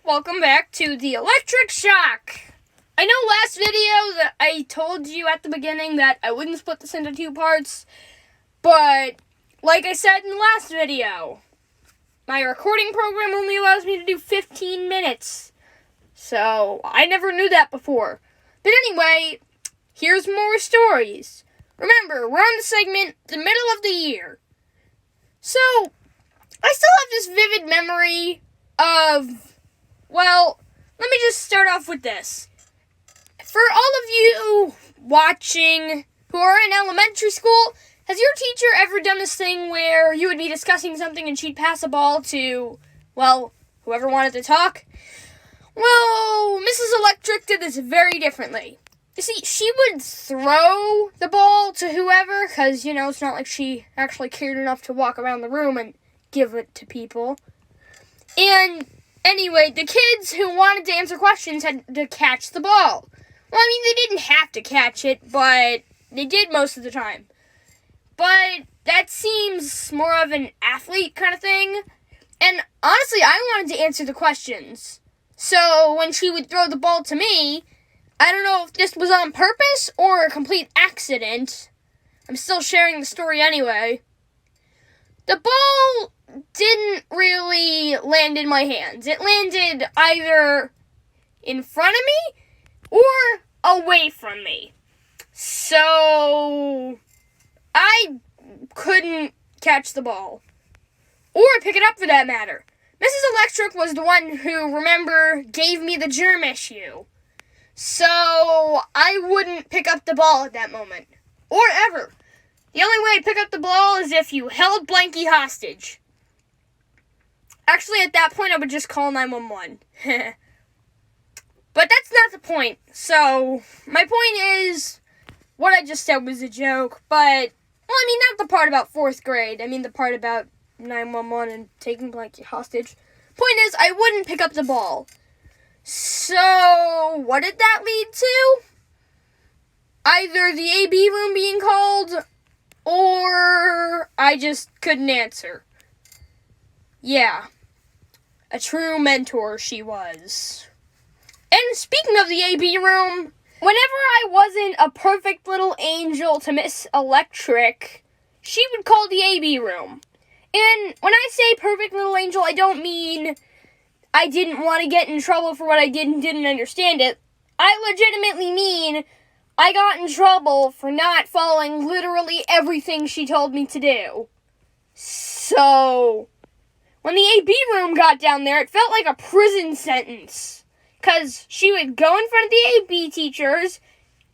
welcome back to the Electric Shock. I know last video that I told you at the beginning that I wouldn't split this into two parts, but like I said in the last video, my recording program only allows me to do 15 minutes, so I never knew that before. But anyway, here's more stories. Remember, we're on the segment, the middle of the year. So, I still have this vivid memory of, well, let me just start off with this. For all of you watching who are in elementary school, has your teacher ever done this thing where you would be discussing something and she'd pass a ball to, well, whoever wanted to talk? Well, Mrs. Electric did this very differently. You see, she would throw the ball to whoever, because, it's not like she actually cared enough to walk around the room and give it to people. And anyway, the kids who wanted to answer questions had to catch the ball. Well, I mean, they didn't have to catch it, but they did most of the time. But that seems more of an athlete kind of thing. And honestly, I wanted to answer the questions. So when she would throw the ball to me, I don't know if this was on purpose or a complete accident. I'm still sharing the story anyway. The ball didn't really land in my hands. It landed either in front of me or away from me. So I couldn't catch the ball. Or pick it up for that matter. Mrs. Electric was the one who, remember, gave me the germ issue. So I wouldn't pick up the ball at that moment. Or ever. The only way to pick up the ball is if you held Blanky hostage. Actually, at that point, I would just call 911. But that's not the point. So, my point is, what I just said was a joke, but, well, I mean, not the part about 4th grade. I mean, the part about 911 and taking Blanky hostage. Point is, I wouldn't pick up the ball. So, what did that lead to? Either the AB room being called, or I just couldn't answer. Yeah. A true mentor she was. And speaking of the AB room, whenever I wasn't a perfect little angel to Miss Electric, she would call the AB room. And when I say perfect little angel, I don't mean I didn't want to get in trouble for what I did and didn't understand it. I legitimately mean I got in trouble for not following literally everything she told me to do. So, when the AB room got down there, it felt like a prison sentence. Because she would go in front of the AB teachers,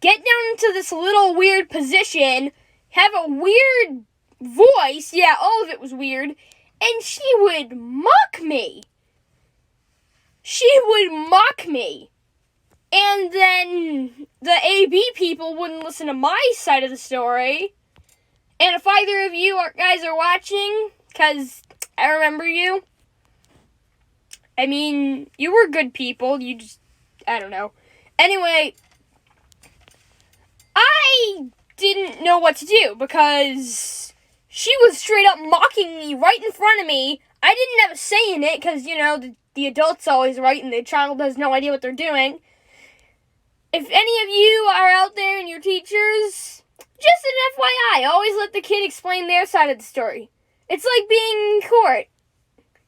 get down into this little weird position, have a weird voice, yeah, all of it was weird, and she would mock me. She would mock me. And then the AB people wouldn't listen to my side of the story. And if either of you guys are watching, because I remember you, I mean, you were good people, you just, I don't know. Anyway, I didn't know what to do, because she was straight up mocking me right in front of me. I didn't have a say in it, because, the adult's always right, and the child has no idea what they're doing. If any of you are out there and your teachers, just an FYI, always let the kid explain their side of the story. It's like being in court.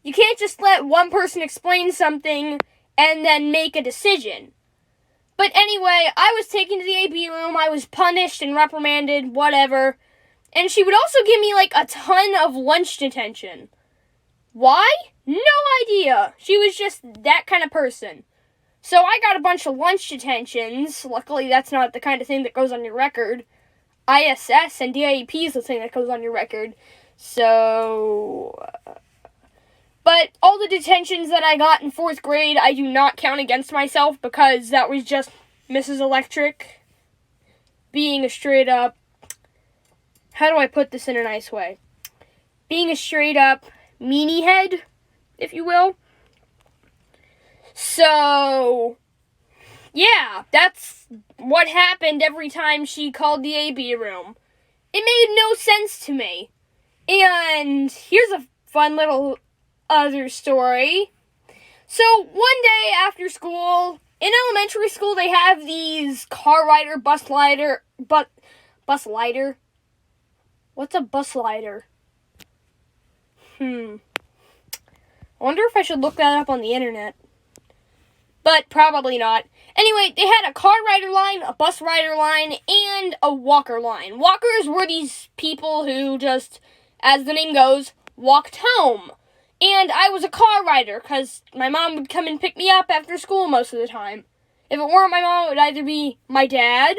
You can't just let one person explain something and then make a decision. But anyway, I was taken to the AB room, I was punished and reprimanded, whatever. And she would also give me a ton of lunch detention. Why? No idea. She was just that kind of person. So I got a bunch of lunch detentions. Luckily, that's not the kind of thing that goes on your record. ISS and DIEP is the thing that goes on your record. So, but all the detentions that I got in 4th grade, I do not count against myself because that was just Mrs. Electric being a straight up, how do I put this in a nice way? Being a straight up meanie head, if you will. So, yeah, that's what happened every time she called the AB room. It made no sense to me. And here's a fun little other story. So one day after school, in elementary school, they have these bus rider. What's a bus rider? I wonder if I should look that up on the internet. But probably not. Anyway, they had a car rider line, a bus rider line, and a walker line. Walkers were these people who just, as the name goes, walked home. And I was a car rider, because my mom would come and pick me up after school most of the time. If it weren't my mom, it would either be my dad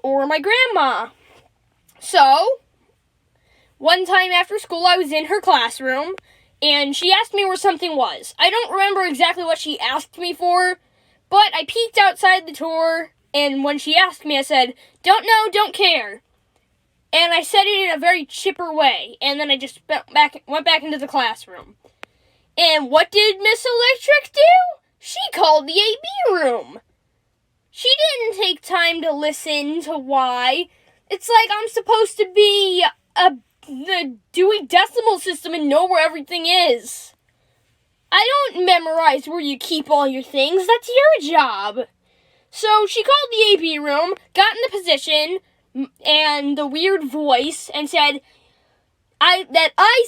or my grandma. So, one time after school, I was in her classroom, and she asked me where something was. I don't remember exactly what she asked me for, but I peeked outside the door, and when she asked me, I said, "Don't know, don't care." And I said it in a very chipper way, and then I just went back into the classroom. And what did Miss Electric do? She called the AB room. She didn't take time to listen to why. It's like I'm supposed to be the Dewey Decimal System and know where everything is. I don't memorize where you keep all your things. That's your job. So she called the AB room, got in the position, and the weird voice, and said, I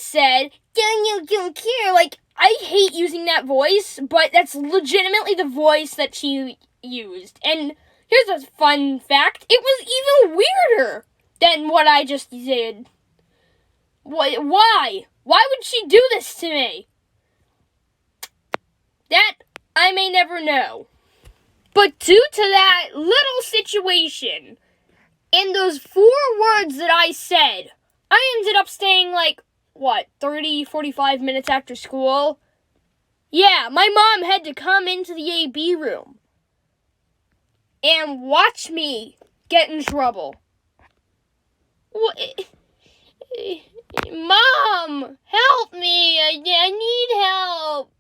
said, don't care. Like, I hate using that voice, but that's legitimately the voice that she used. And here's a fun fact. It was even weirder than what I just did. Why? Why would she do this to me? That I may never know. But due to that little situation, in those 4 words that I said, I ended up staying 30, 45 minutes after school. Yeah, my mom had to come into the AB room and watch me get in trouble. Mom, help me! I need help.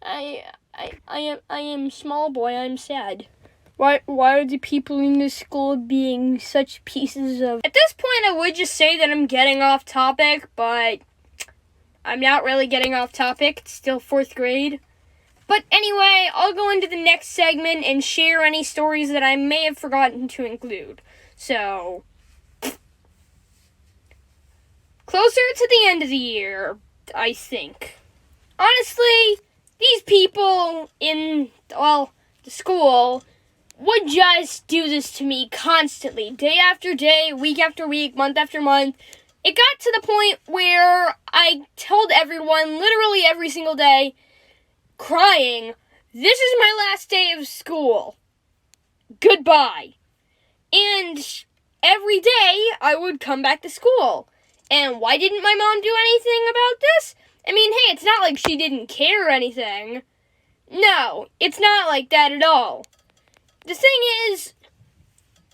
I am small boy. I'm sad. Why are the people in this school being such pieces of... At this point, I would just say that I'm getting off topic, but I'm not really getting off topic. It's still 4th grade. But anyway, I'll go into the next segment and share any stories that I may have forgotten to include. So, closer to the end of the year, I think. Honestly, these people in, the school would just do this to me constantly, day after day, week after week, month after month. It got to the point where I told everyone, literally every single day, crying, "This is my last day of school. Goodbye." And every day, I would come back to school. And why didn't my mom do anything about this? I mean, hey, it's not like she didn't care or anything. No, it's not like that at all. The thing is,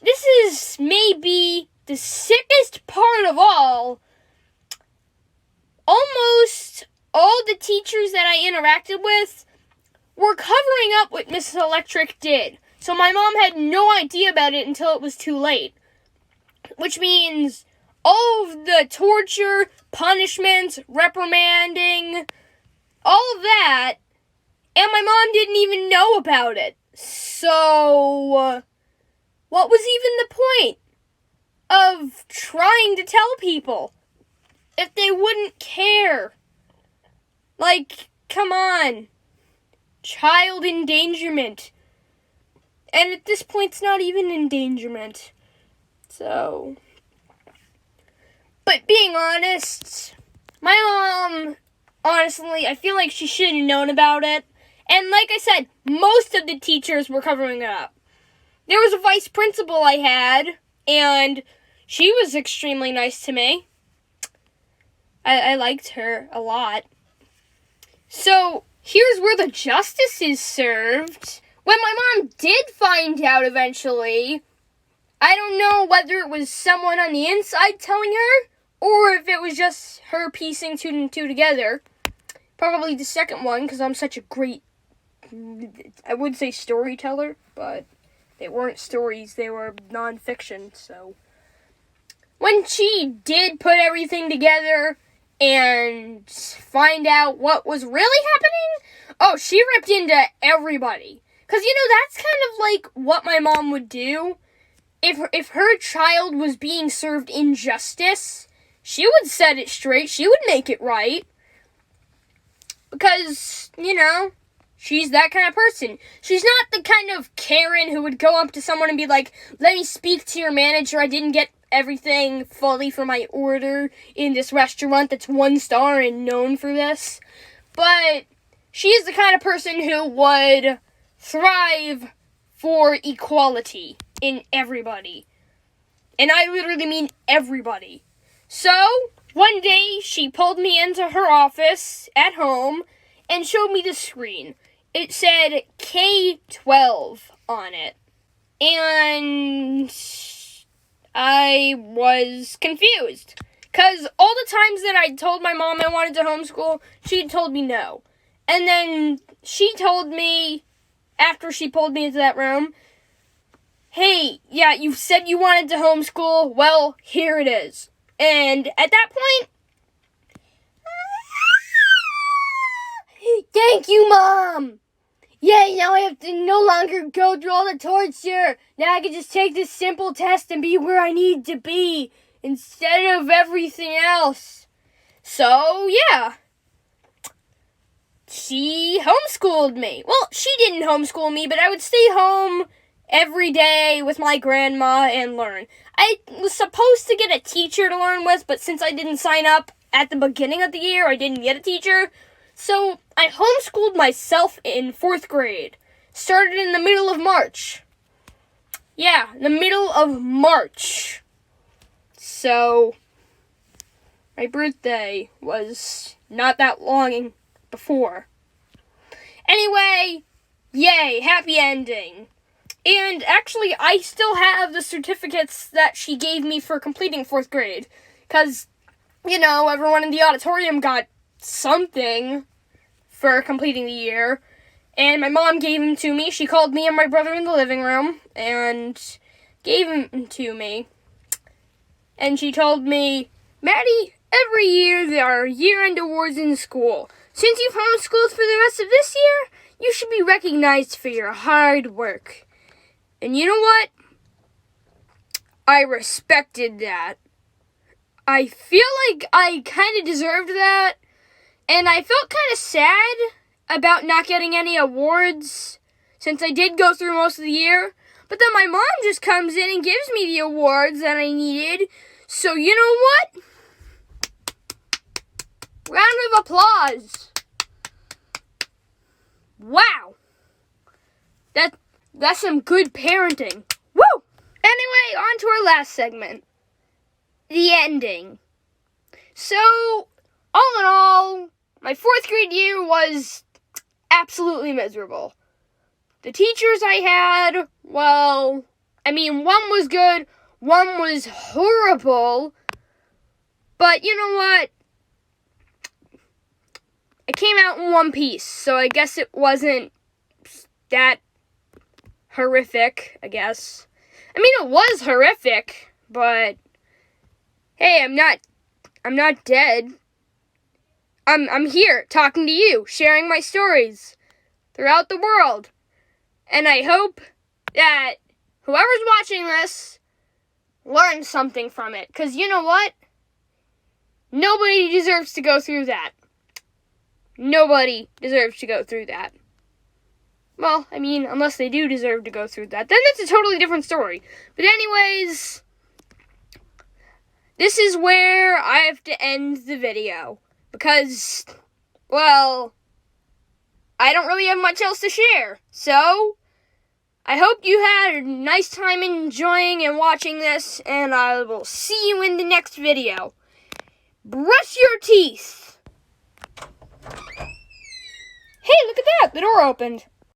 this is maybe the sickest part of all. Almost all the teachers that I interacted with were covering up what Mrs. Electric did. So my mom had no idea about it until it was too late. Which means all of the torture, punishments, reprimanding, all of that, and my mom didn't even know about it. So, what was even the point of trying to tell people if they wouldn't care? Like, come on. Child endangerment. And at this point, it's not even endangerment. So, but being honest, my mom, honestly, I feel like she should have known about it. And like I said, most of the teachers were covering it up. There was a vice principal I had, and she was extremely nice to me. I liked her a lot. So, here's where the justice is served. When my mom did find out eventually, I don't know whether it was someone on the inside telling her, or if it was just her piecing 2 and 2 together. Probably the second one, because I'm such a great, I would say storyteller, but they weren't stories, they were nonfiction, so. When she did put everything together, and find out what was really happening, oh, she ripped into everybody. Because, that's kind of like what my mom would do. If her child was being served injustice, she would set it straight. She would make it right. Because, she's that kind of person. She's not the kind of Karen who would go up to someone and be like, let me speak to your manager. I didn't get everything fully for my order in this restaurant that's 1 star and known for this. But she is the kind of person who would thrive for equality in everybody. And I literally mean everybody. So, one day, she pulled me into her office at home and showed me the screen. It said K-12 on it. And I was confused. Because all the times that I told my mom I wanted to homeschool, she told me no. And then she told me, after she pulled me into that room, hey, yeah, you said you wanted to homeschool. Well, here it is. And at that point, thank you, Mom. Yay, now I have to no longer go through all the torture. Now I can just take this simple test and be where I need to be instead of everything else. So, yeah. She homeschooled me. Well, she didn't homeschool me, but I would stay home every day with my grandma and learn. I was supposed to get a teacher to learn with, but since I didn't sign up at the beginning of the year, I didn't get a teacher. So I homeschooled myself in 4th grade. Started in the middle of March. Yeah, the middle of March. So my birthday was not that long before. Anyway, yay, happy ending. And actually, I still have the certificates that she gave me for completing 4th grade. Because, everyone in the auditorium got something for completing the year. And my mom gave them to me. She called me and my brother in the living room and gave them to me. And she told me, Maddie, every year there are year-end awards in school. Since you've homeschooled for the rest of this year, you should be recognized for your hard work. And you know what? I respected that. I feel like I kind of deserved that. And I felt kind of sad about not getting any awards since I did go through most of the year. But then my mom just comes in and gives me the awards that I needed. So you know what? Round of applause. Wow. That's some good parenting. Woo! Anyway, on to our last segment. The ending. So, all in all, my 4th grade year was absolutely miserable. The teachers I had, well, one was good, one was horrible. But you know what? I came out in one piece, so I guess it wasn't that horrific, I guess. It was horrific, but hey, I'm not dead. I'm here talking to you, sharing my stories throughout the world. And I hope that whoever's watching this learns something from it. 'Cause you know what? Nobody deserves to go through that. Nobody deserves to go through that. Well, unless they do deserve to go through that, then that's a totally different story. But anyways, this is where I have to end the video. Because, well, I don't really have much else to share. So, I hope you had a nice time enjoying and watching this, and I will see you in the next video. Brush your teeth! Hey, look at that! The door opened.